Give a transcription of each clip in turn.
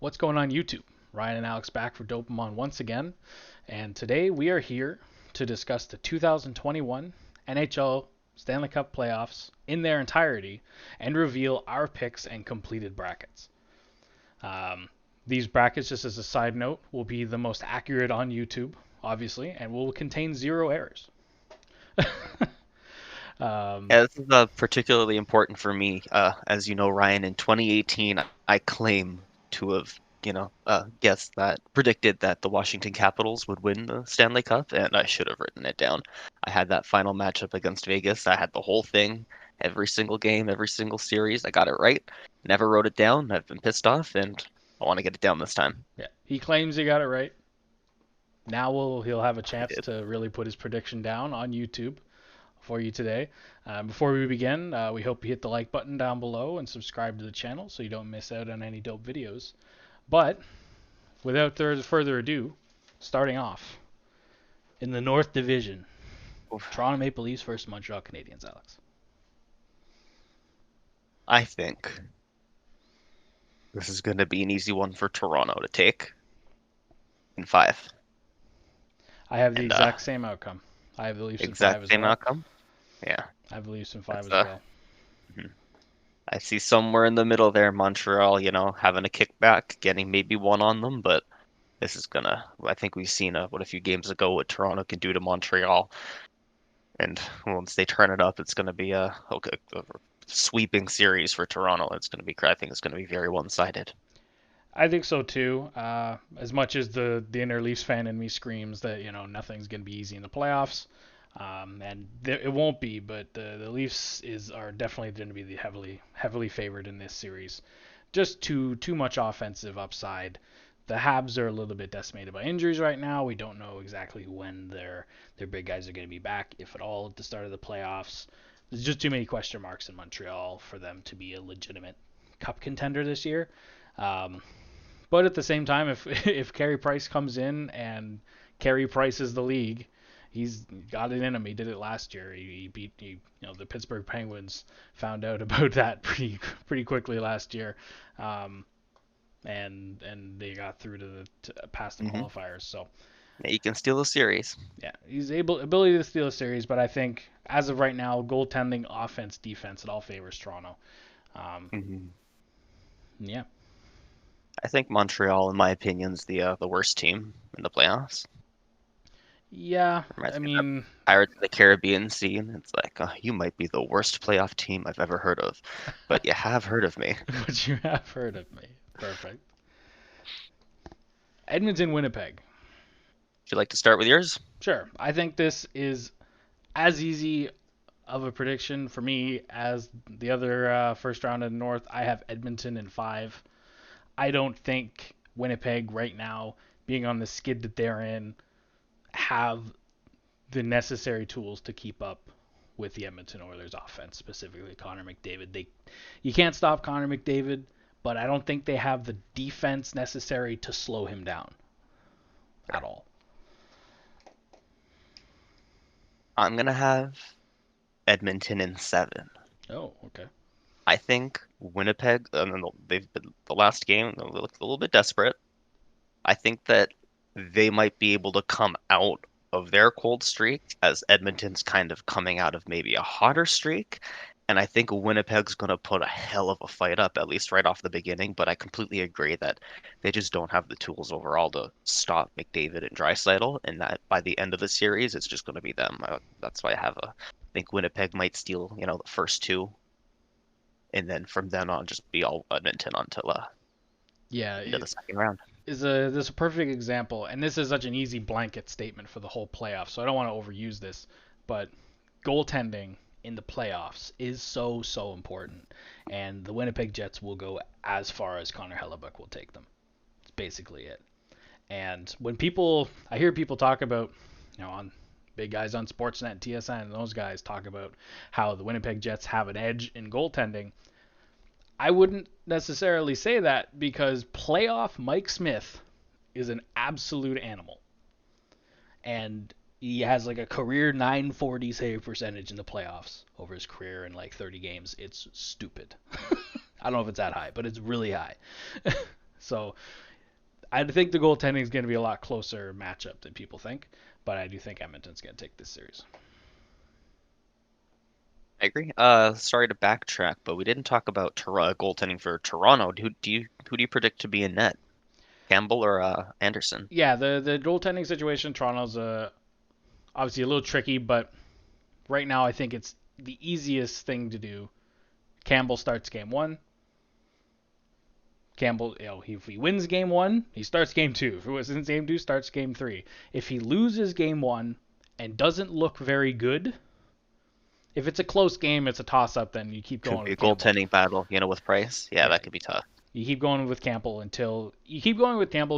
What's going on YouTube? Ryan and Alex back for Dopamon once again, and today we are here to discuss the 2021 NHL Stanley Cup playoffs in their entirety and reveal our picks and completed brackets. Um, these brackets, just as a side note, will be the most accurate on YouTube, obviously, and will contain zero errors. um, Yeah, this is particularly important for me. As you know, Ryan, in 2018, I claim to have, guessed that, predicted that the Washington Capitals would win the Stanley Cup, and I should have written it down. I had that final matchup against Vegas. I had the whole thing, every single game, every single series. I got it right. Never wrote it down. I've been pissed off, and I want to get it down this time. yeah, he claims he got it right. Now he'll have a I chance did. to really put his prediction down on YouTube for you today. Before we begin, we hope you hit the like button down below and subscribe to the channel so you don't miss out on any dope videos. But without further ado, starting off in the North Division, Oof. Toronto Maple Leafs versus Montreal Canadiens, Alex. I think this is going to be an easy one for Toronto to take in five. I have the And exact same outcome. I have the Leafs in five exact as same well. outcome. Yeah, I have the Leafs in five that's as well. mhm. I see somewhere in the middle there, Montreal, having a kickback, getting maybe one on them, but this is I think we've seen what a few games ago what Toronto can do to Montreal, and once they turn it up, it's gonna be a sweeping series for Toronto. I think it's gonna be very one-sided. I think so too. As much as the inner Leafs fan in me screams that nothing's going to be easy in the playoffs, and it won't be, but the Leafs are definitely going to be the heavily favored in this series. Just too much offensive upside. The Habs are a little bit decimated by injuries right now. We don't know exactly when their big guys are going to be back, if at all, at the start of the playoffs. There's just too many question marks in Montreal for them to be a legitimate cup contender this year. Um, but at the same time, if if Carey Price comes in and Carey Price is the league, he's got it in him. He did it last year. He beat the Pittsburgh Penguins. Found out about that pretty quickly last year, um, and they got through to past the Hmm. qualifiers. So Yeah, you can steal a series. yeah, he's ability to steal a series. But I think as of right now, goaltending, offense, defense, it all favors Toronto. Um, Hmm. yeah, I think Montreal, in my opinion, is the worst team in the playoffs. yeah. Reminds I me of that mean, Pirates of the Caribbean scene. It's like, you might be the worst playoff team I've ever heard of, but you have heard of me. but you have heard of me. Perfect. Edmonton, Winnipeg. Would you like to start with yours? Sure. I think this is as easy of a prediction for me as the other first round in the North. I have Edmonton in five. I don't think Winnipeg right now, being on the skid that they're in, have the necessary tools to keep up with the Edmonton Oilers offense, specifically Connor McDavid. You can't stop Connor McDavid, but I don't think they have the defense necessary to slow him down at all. I'm gonna have Edmonton in seven. Oh, okay. I think Winnipeg, they've been the last game, they looked a little bit desperate. I think that they might be able to come out of their cold streak as Edmonton's kind of coming out of maybe a hotter streak. And I think Winnipeg's going to put a hell of a fight up, at least right off the beginning. But I completely agree that they just don't have the tools overall to stop McDavid and Draisaitl, and that by the end of the series, it's just going to be them. That's why I think Winnipeg might steal, the first two, and then from then on, just be all Edmonton until Yeah, into it the second round. is a this is a perfect example, and this is such an easy blanket statement for the whole playoff. So I don't want to overuse this, but goaltending in the playoffs is so important, and the Winnipeg Jets will go as far as Connor Hellebuck will take them. It's basically it. And I hear people talk about, on big guys on Sportsnet, TSN, and those guys talk about how the Winnipeg Jets have an edge in goaltending. I wouldn't necessarily say that because playoff Mike Smith is an absolute animal. And he has like a career 940 save percentage in the playoffs over his career in like 30 games. It's stupid. I don't know if it's that high, but it's really high. So I think the goaltending is going to be a lot closer matchup than people think, but I do think Edmonton's going to take this series. I agree. Sorry to backtrack, but we didn't talk about goaltending for Toronto. Who do you predict to be in net? Campbell or Andersen? Yeah, the goaltending situation in Toronto's obviously a little tricky, but right now I think it's the easiest thing to do. Campbell starts game one. Campbell, if he wins game one, he starts game two. If he wins game two, starts game three. If he loses game one and doesn't look very good, if it's a close game, it's a toss-up, then you keep Could going be a with Campbell. goaltending battle, with Price. Yeah, Yeah, that could be tough. you keep going with Campbell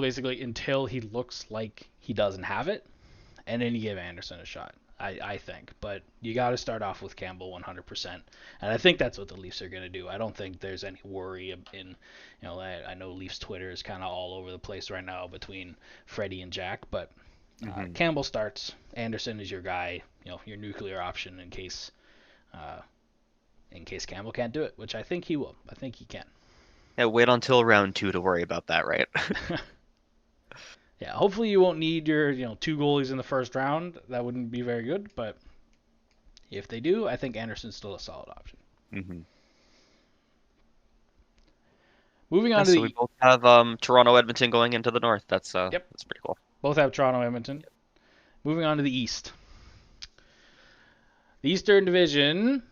basically until he looks like he doesn't have it, and then you give Andersen a shot. I think, but you got to start off with Campbell 100%, and I think that's what the Leafs are going to do. I don't think there's any worry I know Leafs Twitter is kind of all over the place right now between Freddie and Jack, but Campbell starts. Andersen is your guy, your nuclear option in case Campbell can't do it, which I think he will. I think he can. Yeah, wait until round two to worry about that, right? Yeah, hopefully you won't need your two goalies in the first round. That wouldn't be very good, but if they do, I think Andersen's still a solid option. Mm-hmm. Moving Yeah, on to so we both have Toronto, Edmonton going into the North. That's yep, that's pretty cool. both have Toronto, Edmonton. Moving on to the East. The Eastern Division,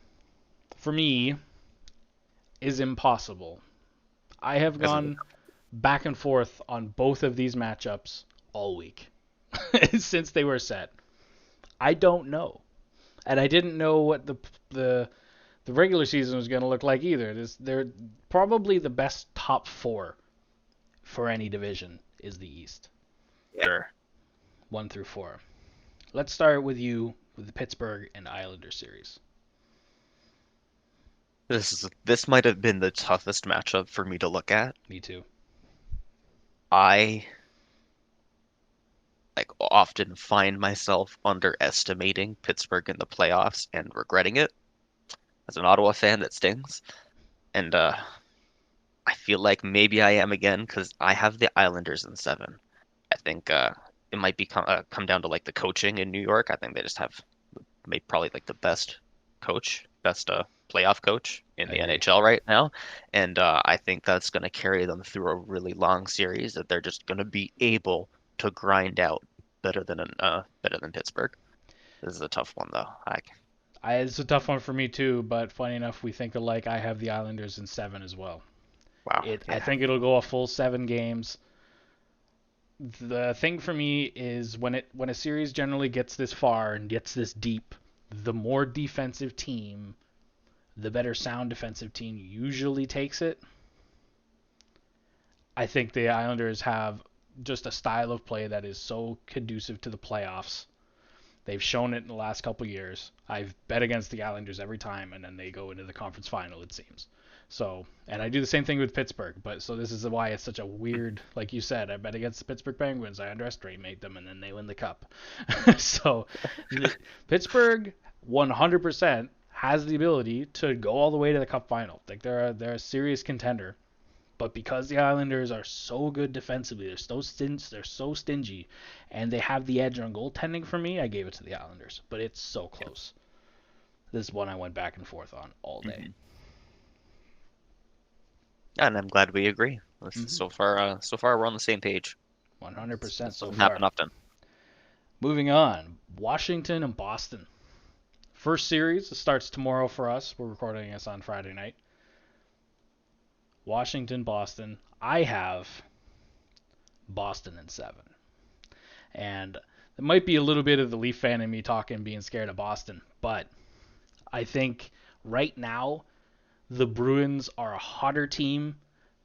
for me, is impossible. I have gone back and forth on both of these matchups all week since they were set. I don't know, and I didn't know what the regular season was going to look like either. They're probably the best top four for any division is the East. Sure. 1 through 4. Let's start with you with the Pittsburgh and Islanders series. This might have been the toughest matchup for me to look at. Me too. I often find myself underestimating Pittsburgh in the playoffs and regretting it. As an Ottawa fan, that stings. And I feel like maybe I am again because I have the Islanders in 7. I think it might come down to like the coaching in New York. I think they just have maybe probably like the best playoff coach in the NHL right now, and I think that's going to carry them through a really long series that they're just going to be able to grind out better than Pittsburgh. This is a tough one though. It's a tough one for me too, but funny enough, we think alike. I have the Islanders in 7 as well. Wow. I think it'll go a full 7 games. The thing for me is when a series generally gets this far and gets this deep, the more defensive team, the better sound defensive team usually takes it. I think the Islanders have just a style of play that is so conducive to the playoffs. They've shown it in the last couple years. I've bet against the Islanders every time, and then they go into the conference final, it seems. So, and I do the same thing with Pittsburgh. But so this is why it's such a weird, like you said, I bet against the Pittsburgh Penguins. I underestimate them, and then they win the cup. So, Pittsburgh 100% has the ability to go all the way to the cup final. Like they're a serious contender. But because the Islanders are so good defensively, they're so stingy, and they have the edge on goaltending for me, I gave it to the Islanders. But it's so close. This is one I went back and forth on all day. Mm-hmm. And I'm glad we agree. So far, we're on the same page. 100% so Doesn't far. happen often. Moving on, Washington and Boston. First series starts tomorrow for us. We're recording this on Friday night. Washington, Boston. I have Boston in 7. And it might be a little bit of the Leaf fan in me talking, being scared of Boston. But I think right now, the Bruins are a hotter team.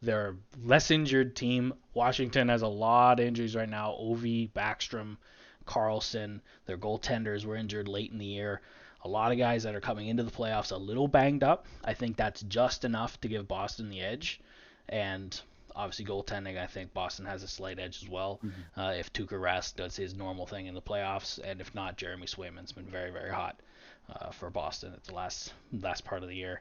They're a less injured team. Washington has a lot of injuries right now. Ovi, Backstrom, Carlson. Their goaltenders were injured late in the year. A lot of guys that are coming into the playoffs a little banged up. I think that's just enough to give Boston the edge. And obviously goaltending, I think Boston has a slight edge as well. If Tuukka Rask does his normal thing in the playoffs, and if not, Jeremy Swayman's been very, very hot for Boston at the last part of the year.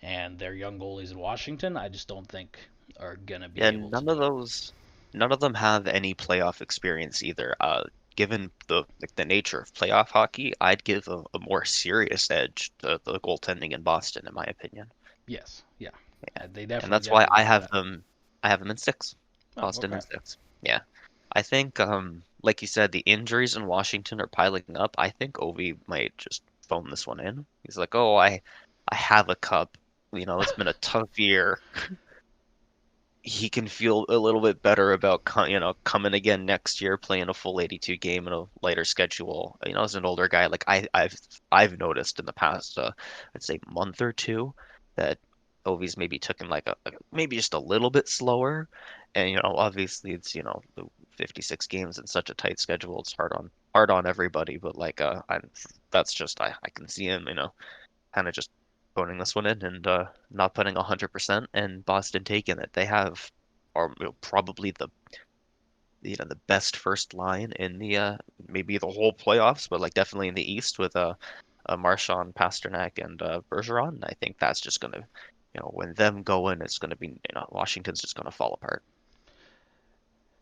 And their young goalies in Washington, I just don't think are gonna be able And to do it. none of them have any playoff experience either. Given the nature of playoff hockey, I'd give a more serious edge to the goaltending in Boston, in my opinion. Yes, yeah, Yeah. they And definitely that's why definitely have that. I have them in six. Oh, Boston okay. in six. Yeah. I think like you said, the injuries in Washington are piling up. I think Ovi might just phone this one in. He's like, "Oh, I have a cup. You know, it's been a tough year." He can feel a little bit better about coming again next year, playing a full 82 game and a lighter schedule. You know, as an older guy, like I've noticed in the past, I'd say month or two, that Ovi's maybe taken like maybe just a little bit slower, and obviously it's the 56 games in such a tight schedule. It's hard on everybody, but like that's just I can see him, kind of just phoning this one in and not putting 100% and Boston taking it. They have are probably the best first line in the maybe the whole playoffs, but like definitely in the East with Marchand, Pasternak, and Bergeron. I think that's just gonna when them go in, it's gonna be Washington's just gonna fall apart.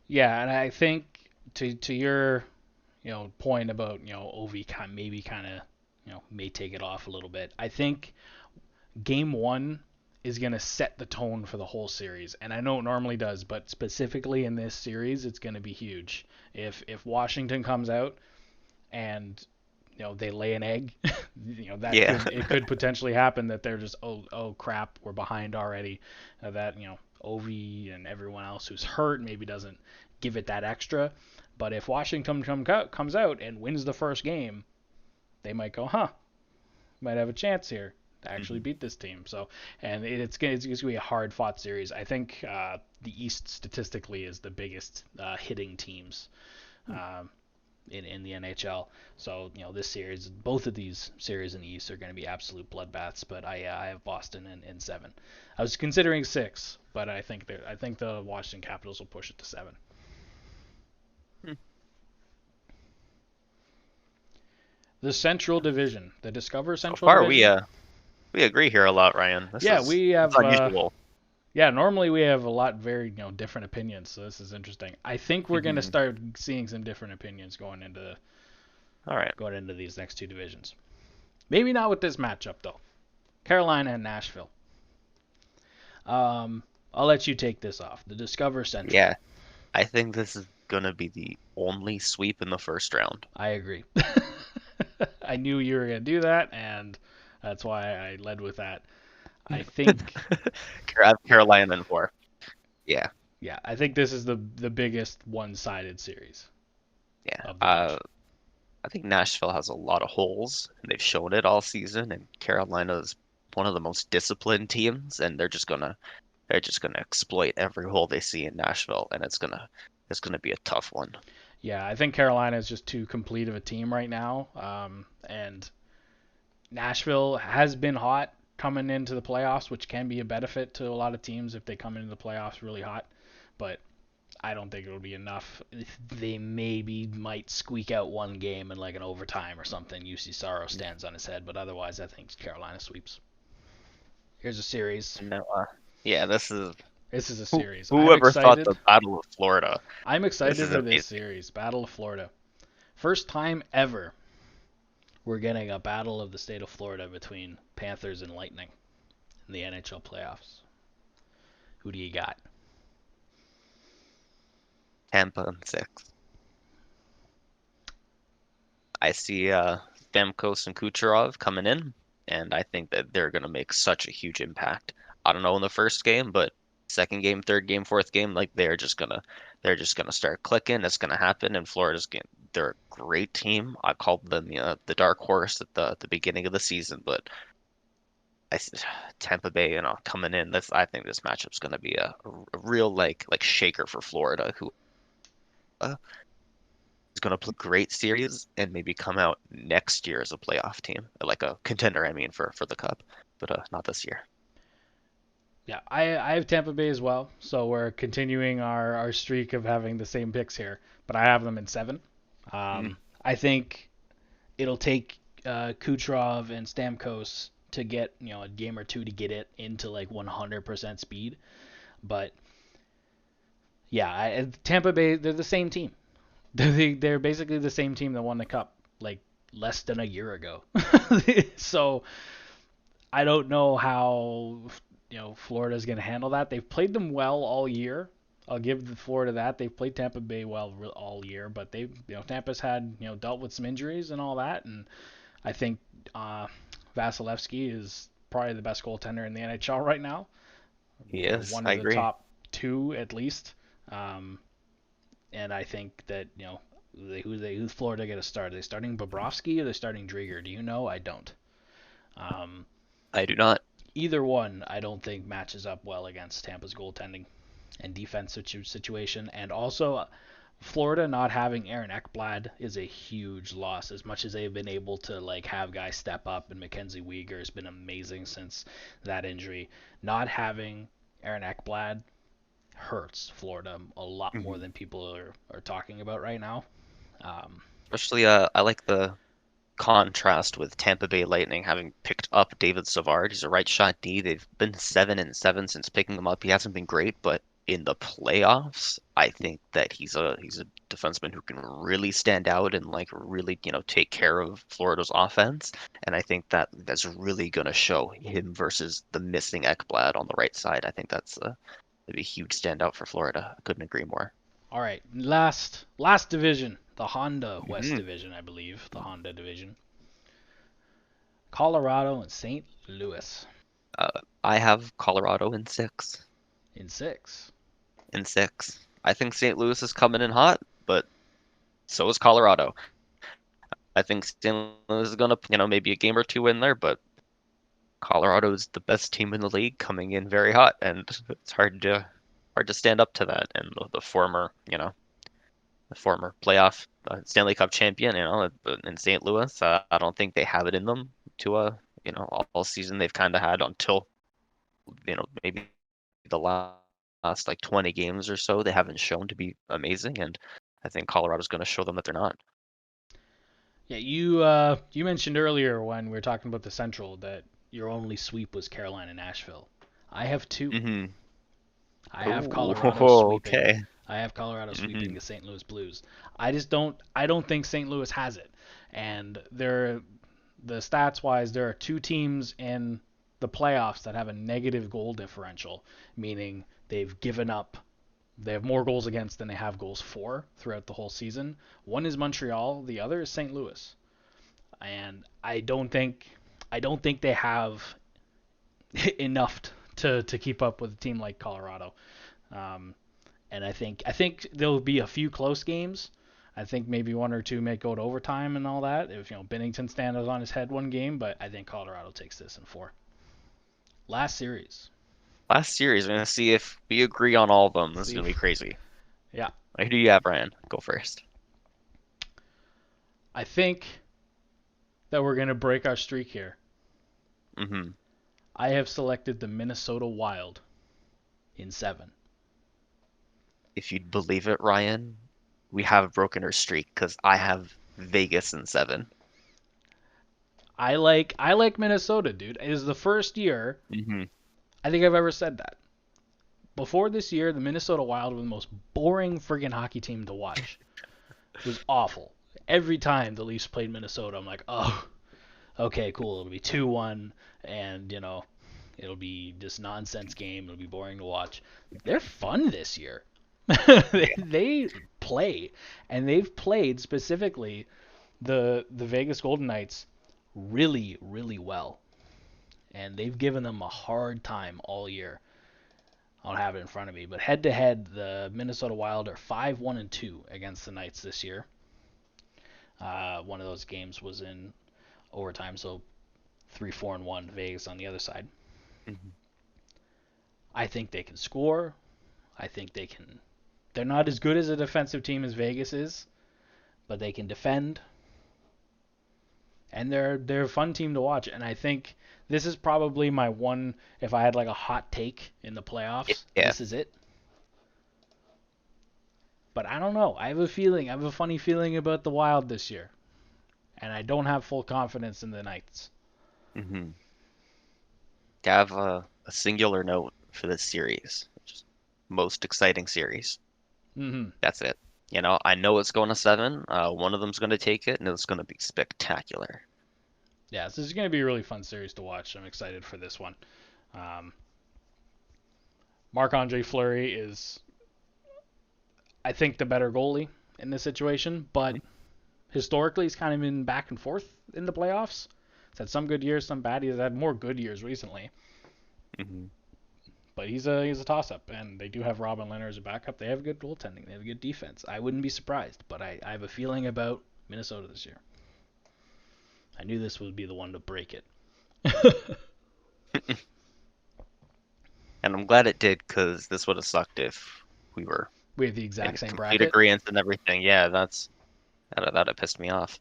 Yeah, and I think to your point about Ovi maybe kind of may take it off a little bit. I think game one is going to set the tone for the whole series. And I know it normally does, but specifically in this series, it's going to be huge. If Washington comes out and they lay an egg, that Yeah. could potentially happen that they're just oh crap, we're behind already. That Ovi and everyone else who's hurt maybe doesn't give it that extra. But if Washington comes out and wins the first game, they might go, might have a chance here to actually Mhm. beat this team. So, and it's going to be a hard fought series. I think the East statistically is the biggest hitting teams um, in the NHL. So, this series, both of these series in the East are going to be absolute bloodbaths. But I have Boston in seven. I was considering six, but I think the Washington Capitals will push it to seven. Hmm. The Central Division, the Discover So Central far, Division. we agree here a lot, Ryan. Yeah, we It's have unusual. Yeah, normally we have a lot very different opinions, so this is interesting. I think we're going to Mhm. start seeing some different opinions All right. going into these next two divisions. Maybe not with this matchup though. Carolina and Nashville. I'll let you take this off. The Discover Central. Yeah, I think this is gonna be the only sweep in the first round. I agree. I knew you were going to do that, and that's why I led with that. I think, Carolina and four. Yeah, yeah, I think this is the biggest one-sided series yeah. of the bunch. I think Nashville has a lot of holes, and they've shown it all season. And Carolina's one of the most disciplined teams, and they're just gonna exploit every hole they see in Nashville, and it's gonna be a tough one. Yeah, I think Carolina is just too complete of a team right now, and Nashville has been hot coming into the playoffs, which can be a benefit to a lot of teams if they come into the playoffs really hot. But I don't think it'll be enough. They maybe might squeak out one game in like an overtime or something. UC Saros stands on his head, but otherwise, I think Carolina sweeps. Here's a series. And now, yeah, this is This is a series. whoever thought the Battle of Florida. I'm This excited is for this amazing. series. Battle of Florida. First time ever we're getting a battle of the state of Florida between Panthers and Lightning in the NHL playoffs. Who do you got? Tampa and six. I see Stamkos and Kucherov coming in, and I think that they're gonna make such a huge impact. I don't know in the first game, but second game, third game, fourth game, like they're just gonna start clicking. It's gonna happen, and they're a great team. I called them the dark horse at the beginning of the season, but Tampa Bay, coming in, this I think this matchup's gonna be a real like shaker for Florida, who uh, is going to play a great series and maybe come out next year as a playoff team, like a contender. I mean, for the cup, but not this year. Yeah, I have Tampa Bay as well, so we're continuing our streak of having the same picks here, but I have them in seven. Mm, I think it'll take Kucherov and Stamkos to get, a game or two to get it into like 100% speed. But yeah, Tampa Bay, they're the same team. They're basically the same team that won the cup like less than a year ago. So I don't know how Florida's going to handle that. They've played them well all year. I'll give the Florida that. They've played Tampa Bay well all year, but Tampa's had dealt with some injuries and all that, and I think Vasilevsky is probably the best goaltender in the NHL right now. Yes, One I of the agree. top two at least. And I think that who's Florida going to start? Are they starting Bobrovsky or are they starting Drieger? Do you know? I don't. Um, I do not. Either one, I don't think matches up well against Tampa's goaltending and defense situation. And also, Florida not having Aaron Ekblad is a huge loss. As much as they've been able to like have guys step up, and Mackenzie Weegar has been amazing since that injury, not having Aaron Ekblad hurts Florida a lot more Mhm. than people are talking about right now. Um, Especially, I like the contrast with Tampa Bay Lightning having picked up David Savard. He's a right shot D. They've been 7-7 since picking him up. He hasn't been great, but in the playoffs, I think that he's a defenseman who can really stand out and like really, take care of Florida's offense. And I think that that's really going to show him versus the missing Ekblad on the right side. I think that's maybe a huge standout for Florida. I couldn't agree more. all right, last division, the Honda West Hmm. Division, I believe, the Honda Division. Colorado and St. Louis I have Colorado in six. in six. In six. I think St. Louis is coming in hot, but so is Colorado. I think St. Louis is gonna, maybe a game or two in there, but Colorado is the best team in the league coming in very hot, and it's hard to stand up to that. And the former playoff Stanley Cup champion, in St. Louis, I don't think they have it in them to all season they've kind of had until maybe the last like 20 games or so, they haven't shown to be amazing, and I think Colorado's going to show them that they're not. Yeah, you mentioned earlier when we were talking about the Central that your only sweep was Carolina Nashville. I have two. Hmm. I have Oh, Colorado sweeping. okay. I have Colorado sweeping Hmm. the St. Louis Blues. I don't think St. Louis has it. And the stats wise, there are two teams in the playoffs that have a negative goal differential, meaning they have more goals against than they have goals for throughout the whole season. One is Montreal, the other is St. Louis. And I don't think they have enough to keep up with a team like Colorado. Um, and I think there'll be a few close games. I think maybe one or two may go to overtime and all that. If Bennington stands on his head one game, but I think Colorado takes this in four. Last series. Last series, we're going to see if we agree on all of them. This is See, going to be crazy. yeah, Who do you have, Ryan? Go first. I think that we're gonna break our streak here. Hmm. I have selected the Minnesota Wild in seven. If you'd believe it, Ryan, we have broken our streak because I have Vegas in seven. I like Minnesota, dude. It is the first year Hmm. I think I've ever said that. Before this year, the Minnesota Wild were the most boring friggin' hockey team to watch. It was awful. Every time the Leafs played Minnesota, I'm like, oh, okay, cool. It'll be 2-1, and it'll be this nonsense game. It'll be boring to watch. They're fun this year. They play, and they've played specifically the Vegas Golden Knights really, really well, and they've given them a hard time all year. I don't have it in front of me, but head to head, the Minnesota Wild are 5-1-2 against the Knights this year. One of those games was in overtime, so 3-4-1 Vegas on the other side. Hmm. I think they can score. I think they can. They're not as good as a defensive team as Vegas is, but they can defend, and they're a fun team to watch. And I think this is probably my one. If I had like a hot take in the playoffs, Yeah. this is it. But I don't know. I have a feeling. I have a funny feeling about the Wild this year, and I don't have full confidence in the Knights. Hmm. to have a singular note for this series, which is most exciting series. Hmm. That's it. I know it's going to seven. One of them's going to take it, and it's going to be spectacular. Yeah, this is going to be a really fun series to watch. I'm excited for this one. Um, Marc-Andre Fleury is, I think, the better goalie in this situation, but historically he's kind of been back and forth in the playoffs. He's had some good years, some bad. He's had more good years recently. Mm-hmm. But he's a toss-up, and they do have Robin Lehner as a backup. They have good goaltending. They have good defense. I wouldn't be surprised, but I have a feeling about Minnesota this year. I knew this would be the one to break it. And I'm glad it did because this would have sucked if we were We have the in exact same complete bracket. agreement and everything. Yeah, that'd have pissed me off.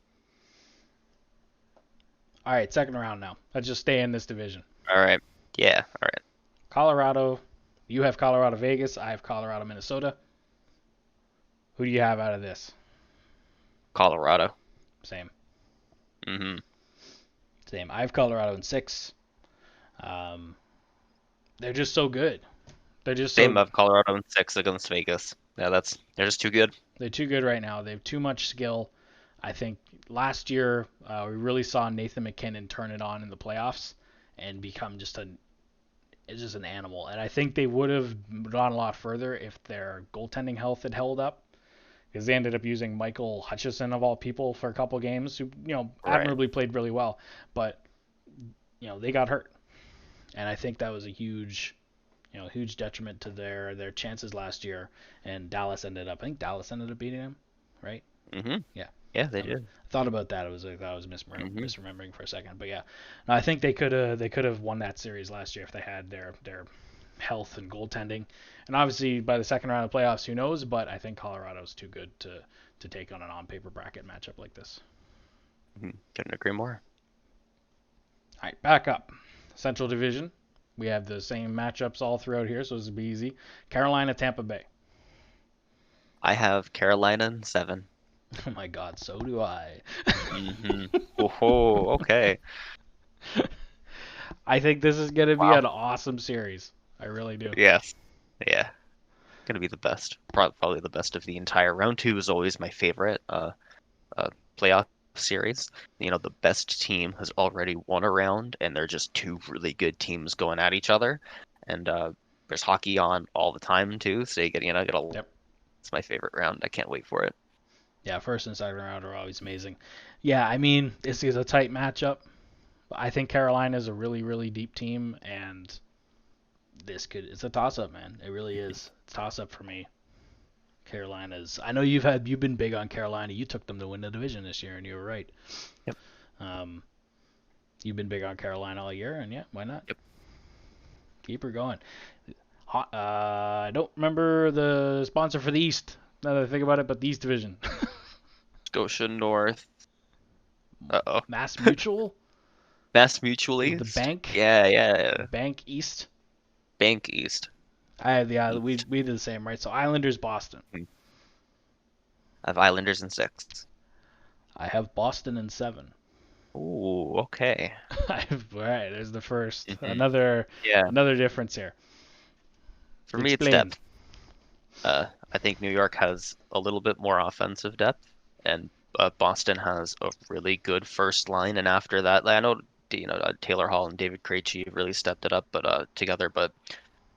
All right, second round now. Let's just stay in this division. All right. Yeah. All right. Colorado. You have Colorado Vegas. I have Colorado Minnesota. Who do you have out of this? Colorado. Same. Mm-hmm. Same. I have Colorado in 6. They're just so good. They're just Same so. of Colorado in 6 against Vegas. Yeah, they're just too good. They're too good right now. They have too much skill. I think last year we really saw Nathan MacKinnon turn it on in the playoffs and become just an animal. And I think they would have gone a lot further if their goaltending health had held up, because they ended up using Michael Hutchison of all people for a couple games, who Right. admirably played really well, but they got hurt, and I think that was a huge detriment to their chances last year. And I think Dallas ended up beating them, right? Mm-hmm. Yeah. Yeah, they did. I thought about that. I was Mm-hmm. misremembering for a second, but yeah, no, I think they could have won that series last year if they had their health and goaltending. And obviously by the second round of playoffs, who knows? But I think Colorado's too good to take on an on-paper bracket matchup like this. Mm-hmm. Couldn't agree more. All right, back up. Central Division. We have the same matchups all throughout here, so this will be easy. Carolina, Tampa Bay. I have Carolina in 7. Oh my God, so do I. Mm-hmm. Oh, okay. I think this is going to be Wow. an awesome series. I really do. Yes. Yeah. Gonna be the best. Probably the best of the entire round. 2 is always my favorite playoff series. The best team has already won a round, and they're just two really good teams going at each other. And there's hockey on all the time too, so you get a. Yep. It's my favorite round. I can't wait for it. Yeah, first and second round are always amazing. Yeah, I mean, this is a tight matchup. I think Carolina is a really, really deep team, and it's a toss-up, man. It really is. It's a toss-up for me. Carolina's. I know you've been big on Carolina. You took them to win the division this year, and you were right. Yep. You've been big on Carolina all year, and yeah, why not? Yep. Keep her going. I don't remember the sponsor for the East. Now that I think about it, but the East Division. Scotia North. Uh-oh. Mass Mutual. Mass Mutual East. The bank. Yeah. Bank East. Bank East. I have we did the same, right? So Islanders, Boston. I have Islanders in 6. I have Boston in 7. Ooh, okay. Right, there's the first. Mm-hmm. Another difference here. For me, it's depth. I think New York has a little bit more offensive depth, and Boston has a really good first line. And after that, I know Taylor Hall and David Krejci have really stepped it up, but together. But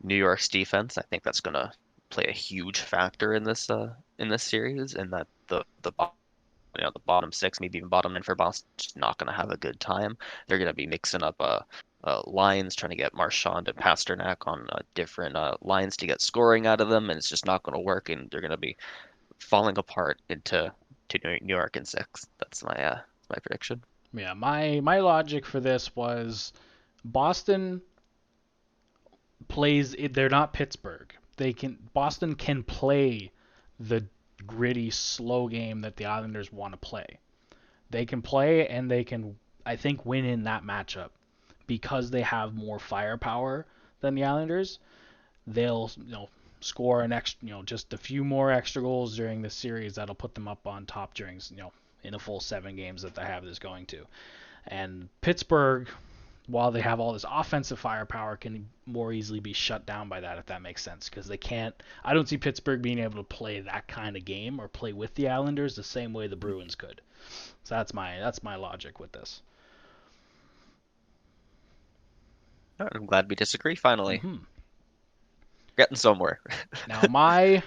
New York's defense, I think that's going to play a huge factor in this series, and that the bottom 6, maybe even bottom 9 for Boston, just not going to have a good time. They're going to be mixing up lines, trying to get Marchand and Pasternak on different lines to get scoring out of them, and it's just not going to work, and they're going to be falling apart to New York in 6. That's my prediction. Yeah, my logic for this was Boston plays. They're not Pittsburgh. Boston can play the gritty, slow game that the Islanders want to play. They can play, and they can, I think, win in that matchup because they have more firepower than the Islanders. They'll score an extra, just a few more extra goals during the series that'll put them up on top during in a full 7 games that they have this going to. And Pittsburgh, while they have all this offensive firepower, can more easily be shut down by that, if that makes sense. Because they can't. I don't see Pittsburgh being able to play that kind of game or play with the Islanders the same way the Bruins could. So that's my logic with this. I'm glad we disagree finally. Mm-hmm. Getting somewhere. Now,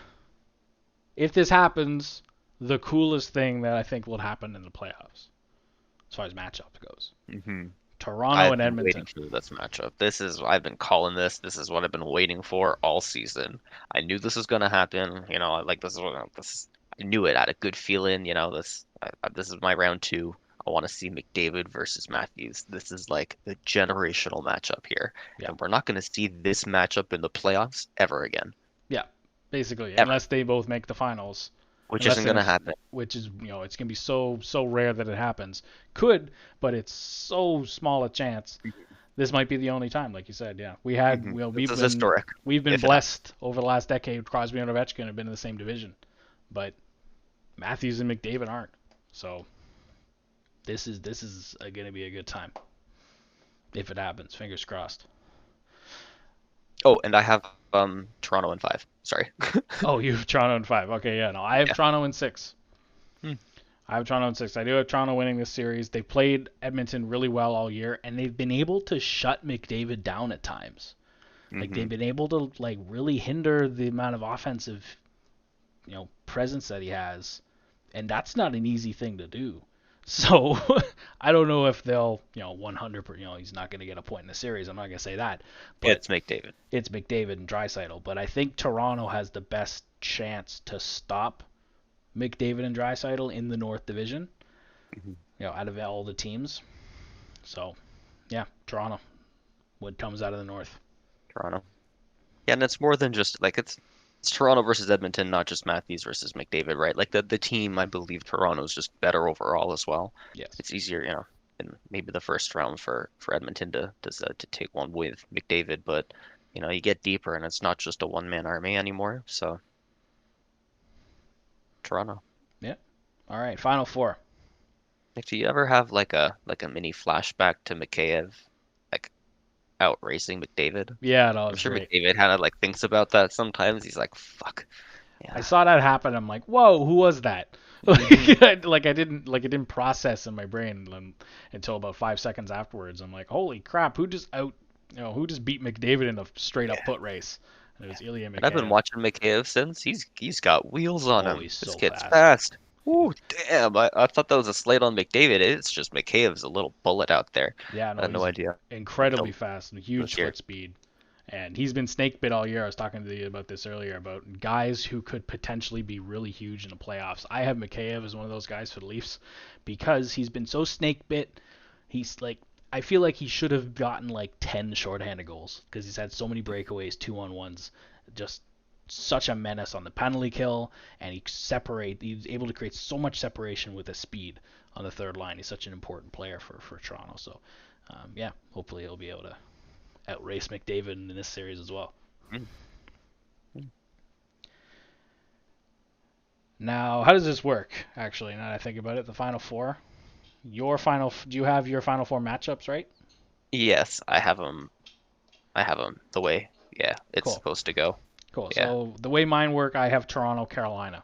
if this happens, the coolest thing that I think will happen in the playoffs, as far as matchup goes, Toronto I've and been Edmonton. waiting for this matchup. I've been calling this. This is what I've been waiting for all season. I knew this was gonna happen. Like this. I knew it. I had a good feeling. This is my round two. I want to see McDavid versus Matthews. This is like the generational matchup here, Yeah, and we're not gonna see this matchup in the playoffs ever again. yeah, basically, Ever, unless they both make the finals. which Unless isn't in gonna a, happen. which is it's gonna be so rare that it happens. Could, but it's so small a chance. This might be the only time, like you said. Yeah, This is historic. we've been If it happens. blessed over the last decade. Crosby and Ovechkin have been in the same division, but Matthews and McDavid aren't. So this is gonna be a good time if it happens. Fingers crossed. Oh, and I have Toronto in 5. Sorry. Oh, you have Toronto in 5. Okay, yeah, no, I have Yeah. Toronto in 6. Hmm. I have Toronto in 6. I do have Toronto winning this series. They played Edmonton really well all year, and they've been able to shut McDavid down at times. Like they've been able to really hinder the amount of offensive, presence that he has, and that's not an easy thing to do. So I don't know if they'll, 100%. He's not going to get a point in the series. I'm not going to say that, but It's McDavid. it's McDavid and Draisaitl. But I think Toronto has the best chance to stop McDavid and Draisaitl in the North Division. Out of all the teams. So, yeah, Toronto. What comes out of the North? Toronto. Yeah, and it's more than just like it's Toronto versus Edmonton, not just Matthews versus McDavid, right? Like the team, I believe Toronto's just better overall as well. Yes. It's easier, in maybe the first round for Edmonton to take one with McDavid, but you get deeper and it's not just a one-man army anymore. So Toronto. Yeah. All right. Final four. Like, do you ever have like a mini flashback to Mikheyev, like out racing McDavid? Yeah, no, I'm it's sure great. McDavid kind of like thinks about that sometimes. He's like, fuck. I Yeah. saw that happen. I'm like, whoa, who was that? Mhm. I didn't process in my brain until about 5 seconds afterwards. I'm like, holy crap, who just beat McDavid in a straight up Yeah. foot race? And it was Ilya And I've been Mikheyev. watching Mikheyev since. He's got wheels on Oh, him. he's This so kid's fast. fast. Ooh, damn. I thought that was a slate on McDavid. It's just McHale's a little bullet out there. Yeah, I no, had no he's idea incredibly until fast and huge this year. foot speed. And he's been snake bit all year. I was talking to you about this earlier about guys who could potentially be really huge in the playoffs. I have Mikheyev as one of those guys for the Leafs because he's been so snake bit. He's like, I feel like he should have gotten like 10 shorthanded goals because he's had so many breakaways, 2-on-1s, just such a menace on the penalty kill, and he's able to create so much separation with his speed on the third line. He's such an important player for Toronto. So, yeah, hopefully he'll be able to outrace McDavid in this series as well. Mm. Now, how does this work? Actually, now that I think about it, the final four. Do you have your final four matchups right? Yes, I have him. The way, yeah, it's Cool. supposed to go. Cool. Yeah. So the way mine work, I have Toronto, Carolina.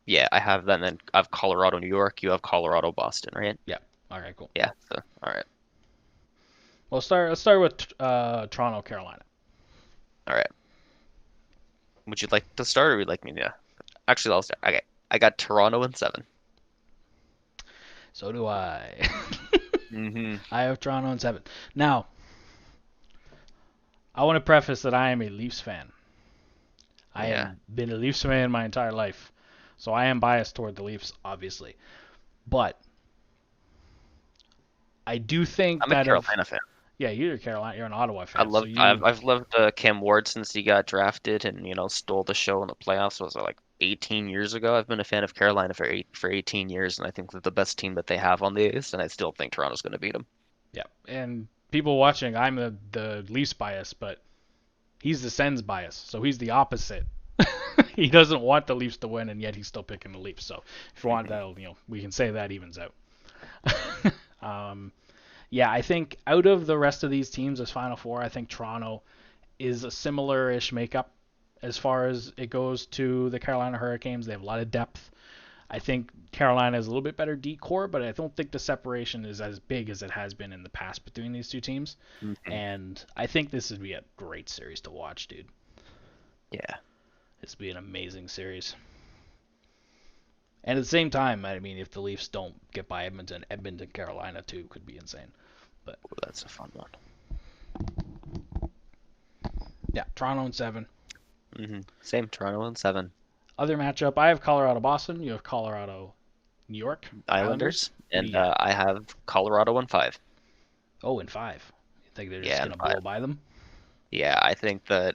Yeah, I have that. And then I have Colorado, New York. You have Colorado, Boston, right? Yeah. Okay. Cool. Yeah. So, all right. Well, let's start with Toronto, Carolina. All right. Would you like to start, or would you like me to? Actually, I'll start. Okay. I got Toronto in 7. So do I. Mm-hmm. I have Toronto in 7. Now, I want to preface that I am a Leafs fan. I Yeah. have been a Leafs fan my entire life, so I am biased toward the Leafs, obviously. But I do think I'm a that Carolina fan. yeah, you're an Ottawa fan. So I've loved Cam Ward since he got drafted and stole the show in the playoffs. Was it like 18 years ago? I've been a fan of Carolina for 18 years, and I think they're the best team that they have on the East, and I still think Toronto's going to beat them. yeah, and people watching, I'm the Leafs bias, but he's the Sens bias, so he's the opposite. He doesn't want the Leafs to win, and yet he's still picking the Leafs. So if you want that, we can say that evens out. Yeah, I think out of the rest of these teams as Final Four, I think Toronto is a similar-ish makeup as far as it goes to the Carolina Hurricanes. They have a lot of depth. I think Carolina has a little bit better decor, but I don't think the separation is as big as it has been in the past between these two teams. Hmm. And I think this would be a great series to watch, dude. Yeah. This would be an amazing series. And at the same time, I mean, if the Leafs don't get by Edmonton, Edmonton, Carolina too could be insane. But Ooh, that's a fun one. yeah, Toronto in 7. Same, Toronto in 7. Other matchup, I have Colorado Boston. You have Colorado New York Islanders. Islanders, Who do and you got? I have Colorado in 5. Oh, in 5. You think they're just Yeah, in gonna 5. blow by them? Yeah, I think that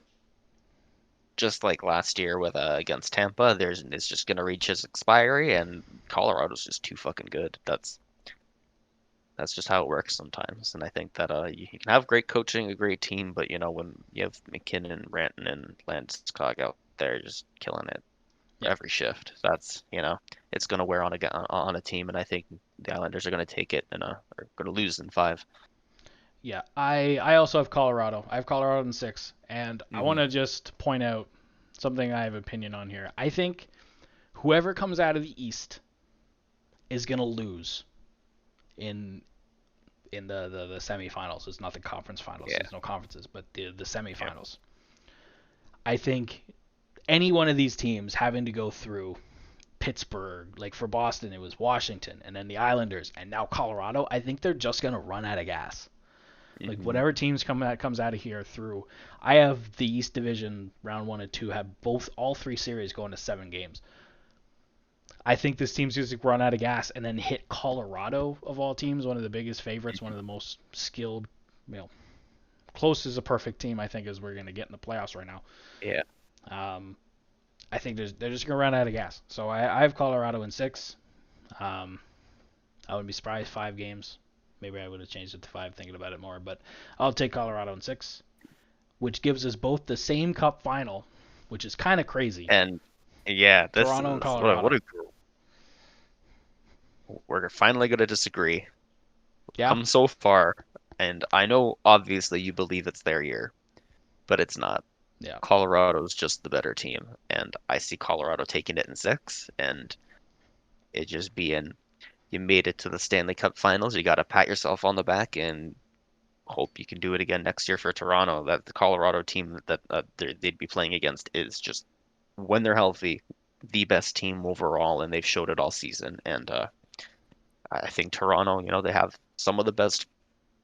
just like last year with against Tampa, it's just gonna reach its expiry, and Colorado's just too fucking good. That's just how it works sometimes. And I think that you can have great coaching, a great team, but when you have McKinnon, Ranton, and Landeskog out there just killing it Yeah, every shift, that's it's gonna wear on a team, and I think the Islanders are gonna take it and are gonna lose in 5. yeah. I also have Colorado. I have Colorado in 6, and I want Hmm. to just point out something I have opinion on here. I think whoever comes out of the East is gonna lose in the semifinals. It's not the conference finals. Yeah. There's no conferences, but the Yeah. semifinals. I think any one of these teams having to go through Pittsburgh, like for Boston, it was Washington, and then the Islanders, and now Colorado. I think they're just gonna run out of gas. Like Hmm. whatever teams comes out of here through. I have the East Division round 1 and 2 have all 3 series going to 7 games. I think this team's going to run out of gas and then hit Colorado of all teams, one of the biggest favorites, one of the most skilled, you know, close as a perfect team I think is we're going to get in the playoffs right now. Yeah. Um, I think they're just going to run out of gas. So I have Colorado in 6. Um, I wouldn't be surprised 5 games. Maybe I would have changed it to 5 thinking about it more, but I'll take Colorado in 6, which gives us both the same cup final, which is kind of crazy. And yeah, this Toronto and is what Colorado. a we're finally going to disagree. Yeah, Come so far, and I know obviously you believe it's their year, but it's not. yeah, Colorado's just the better team, and I see Colorado taking it in 6, and it just being you made it to the Stanley Cup Finals. You got to pat yourself on the back and hope you can do it again next year for Toronto. That the Colorado team that they'd be playing against is just when they're healthy, the best team overall, and they've showed it all season. And I think Toronto, they have some of the best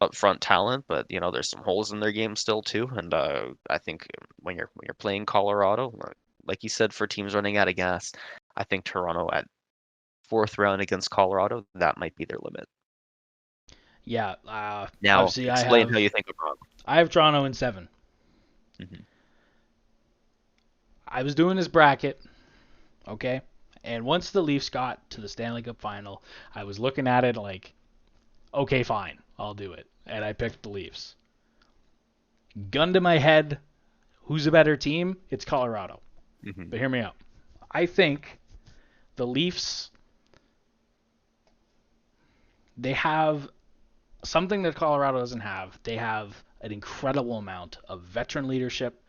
upfront talent, but there's some holes in their game still too. And I think when you're playing Colorado, like you said, for teams running out of gas, I think Toronto at fourth round against Colorado, that might be their limit. yeah. Now, Obviously, explain how you think I'm wrong. I have Toronto in 7. Hmm. I was doing this bracket, okay, and once the Leafs got to the Stanley Cup Final, I was looking at it like, okay, fine, I'll do it, and I picked the Leafs. Gun to my head, who's a better team? It's Colorado. Hmm. But hear me out. I think the Leafs, they have something that Colorado doesn't have. They have an incredible amount of veteran leadership,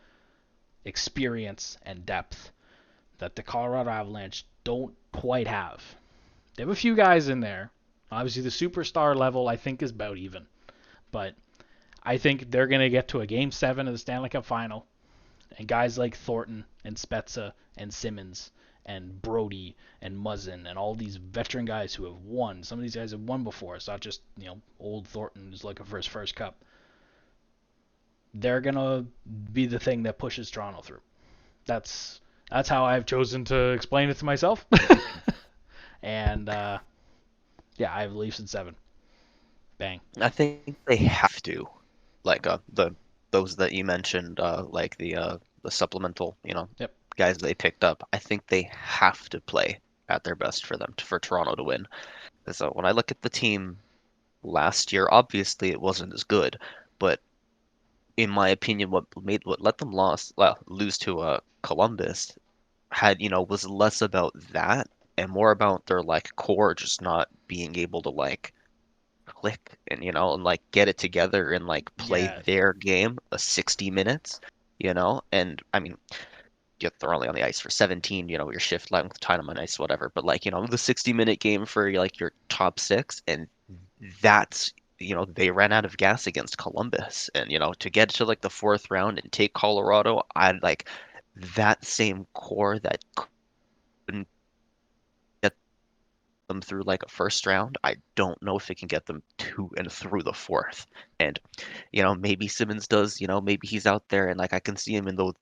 experience, and depth that the Colorado Avalanche don't quite have. They have a few guys in there. Obviously, the superstar level I think is about even, but I think they're going to get to a Game 7 of the Stanley Cup Final, and guys like Thornton and Spezza and Simmons and Brody and Muzzin and all these veteran guys who have won. Some of these guys have won before. It's not just old Thornton who's looking for his first cup. They're gonna be the thing that pushes Toronto through. That's that's how I've chosen to explain it to myself. And yeah, I have Leafs in 7. Bang. I think they have to, like the those that you mentioned, like the supplemental, Yep. guys they picked up. I think they have to play at their best for Toronto to win. So when I look at the team last year, obviously it wasn't as good, but in my opinion, what let them lose to Columbus was less about that and more about their like core just not being able to like click and and like get it together and like play Yeah, their game 60 minutes, and I mean they're only on the ice for 17, your shift length, time on ice, whatever. But like, the 60-minute game for like your top six, and that's they ran out of gas against Columbus, and to get to like the fourth round and take Colorado, I like that same core that couldn't get them through like a first round. I don't know if it can get them to and through the fourth. And maybe Simmons does. Maybe he's out there, and like I can see him in the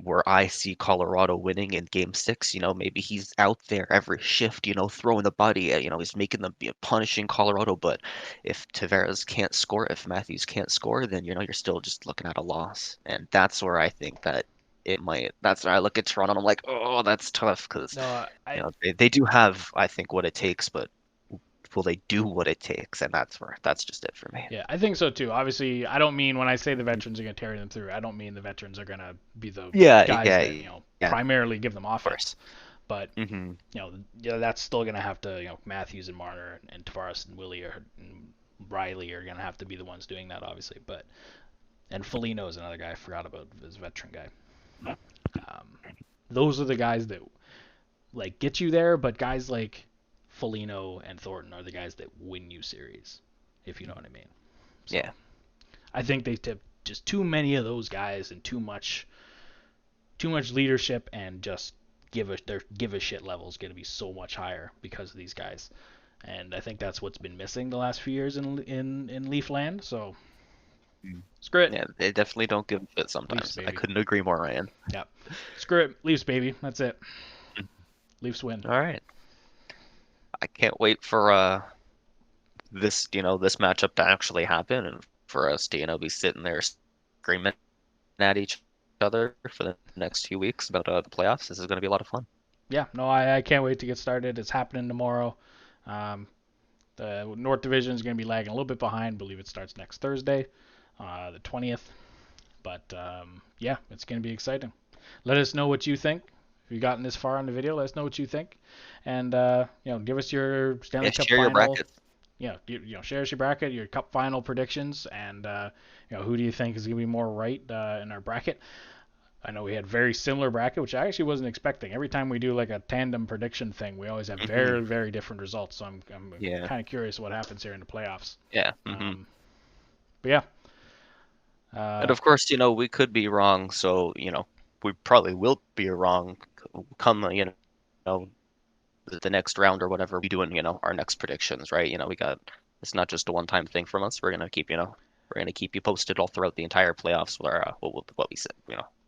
where I see Colorado winning in Game 6. Maybe he's out there every shift, throwing the body. He's making them punishing Colorado. But if Tavares can't score, if Matthews can't score, then you're still just looking at a loss. And that's where I think that it might. That's where I look at Toronto and I'm like, oh, that's tough because no, they do have, I think, what it takes, but will they do what it takes? And that's just it for me. yeah, I think so too. Obviously, I don't mean when I say the Mhm. veterans are going to carry them through. I don't mean the veterans are going to be the Yeah, guys yeah, that yeah, of primarily give them offense. course. But Hmm. yeah, that's still going to have to Matthews and Marner and Tavares and Willie and Riley are going to have to be the ones doing that, obviously. But and Foligno is another guy I forgot about, his veteran guy. Um, those are the guys that like get you there, but guys like Foligno and Thornton are the guys that win you series, if you know what I mean. So Yeah. I think they tip just too many of those guys and too much leadership, and just give a shit level is going to be so much higher because of these guys. And I think that's what's been missing the last few years in Leafland. So Mm. screw it, Yeah, they definitely don't give a shit Leafs sometimes. I baby. couldn't agree more, Ryan. Yeah, screw it, Leafs baby. That's it. Mhm. Leafs win. All right. I can't wait for this matchup to actually happen and for us to, be sitting there screaming at each other for the next few weeks about the playoffs. This is going to be a lot of fun. Yeah, no, I can't wait to get started. It's happening tomorrow. Um, the North Division is going to be lagging a little bit behind. I believe it starts next Thursday, the 20th. But yeah, it's going to be exciting. Let us know what you think. If you've gotten this far on the video, let us know what you think. And give us your Yeah, Stanley Cup share your Final. brackets. Yeah, share us your bracket, your Cup Final predictions, and who do you think is going to be more right in our bracket. I know we had very similar bracket, which I actually wasn't expecting. Every time we do like a tandem prediction thing, we always have Hmm. very, very different results. So I'm Yeah. kind of curious what happens here in the playoffs. Yeah. Um, but yeah, And uh, of course, we could be wrong, so, we probably will be wrong come, know, the next round or whatever we doing, our next predictions, right? It's not just a one-time thing from us. We're gonna keep you posted all throughout the entire playoffs where what we said,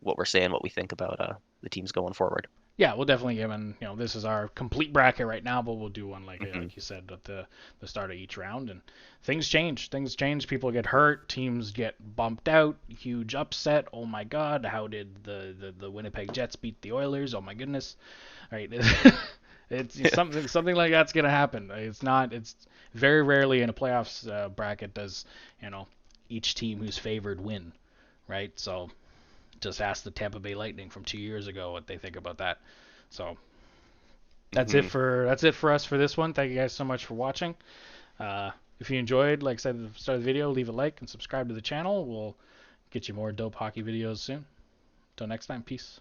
what we're saying, what we think about the teams going forward. yeah, we'll definitely give an this is our complete bracket right now, but we'll do one Hmm. like you said at the start of each round. And things change. Things change. People get hurt. Teams get bumped out. Huge upset. Oh my God! How did the Winnipeg Jets beat the Oilers? Oh my goodness! Right. It's something like that's gonna happen. It's not. It's very rarely in a playoffs bracket does each team who's favored win, right? So just ask the Tampa Bay Lightning from 2 years ago what they think about that. So Hmm. that's it for us for this one. Thank you guys so much for watching. If you enjoyed, like I said at the start of the video, leave a like and subscribe to the channel. We'll get you more dope hockey videos soon. Until next time, peace.